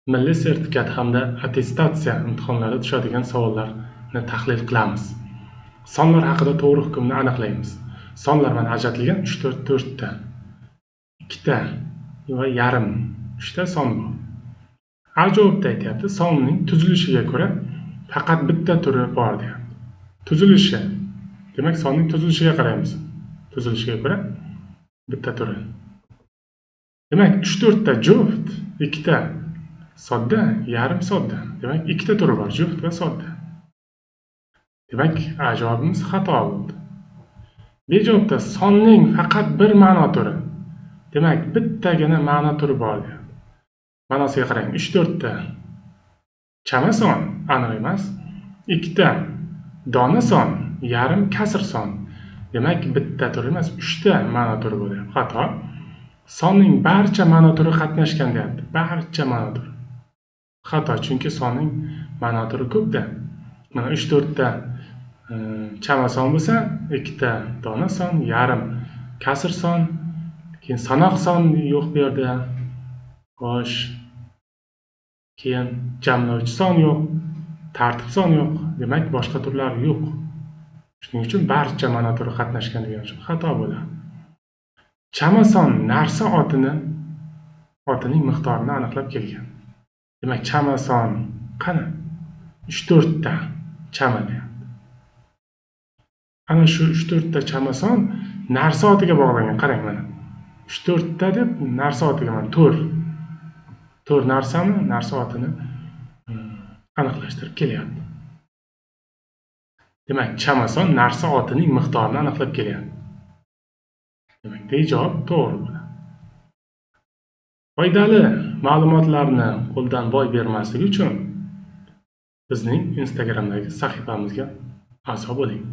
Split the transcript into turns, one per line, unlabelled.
Milliy sertifikat hamda attestatsiya imtihonlarida tushadigan savollarni tahlil qilamiz. Sonlar haqida to'g'ri hukmni aniqlaymiz. Sonlar mana ajratilgan 3 ta. 2 ta va yarim 3 ta son bor. A javobda aytyapti, sonning tuzilishiga ko'ra faqat bitta turi bor deyapti. Tuzilishi. Demak, sonning tuzilishiga qaraymiz. Tuzilishiga ko'ra bitta turi. Demak, 3-4 ta juft, 2 ta sodda, yarim sodda. Demak, 2 ta turi bor, juft va sodda. Demak, A javobimiz xato bo'ldi. B javobda sonning faqat bir ma'no turi. Demak, bittagina ma'no turi bor deyapti. Ma'nosiga qarang, 3-4 ta chama son aniq emas, 2 ta dona son, yarim kasr son. Demak, bitta turi emas, 3 ta ma'no turi bo'lyapti. Xato. Sonning barcha ma'no turi qatnashgan deyapti. Barcha ma'no turi. Xato, chunki sonning ma'no turi ko'p-da. Mana 3-4 ta chama son bo'lsa, 2 ta dona son, yarim kasr son, keyin sanoq son yo'q bu yerda. Xo'sh. Keyin jamlovchi son yo'q, tartib son yo'q. Demak, boshqa turlar yo'q. Shuning uchun barcha ma'no turi qatnashgan degan uchun xato bo'ladi. Chama son narsa otining miqdorini aniqlab kelgan. Demak, chama son qani? 3-4 ta chama deyapti. Ana shu 3-4 ta chama son narsa otiga bog'langan. Qarang mana. 3-4 ta deb narsa otiga mana to'r narsami, narsa otini aniqlashtirib kelyapti. Demak, chama son narsa otining miqdorini aniqlab kelyapti. Demak, D javob to'g'ri bo'ladi. Foydali ma'lumotlarni qo'ldan boy bermaslik uchun bizning Instagramdagi sahifamizga a'zo bo'ling.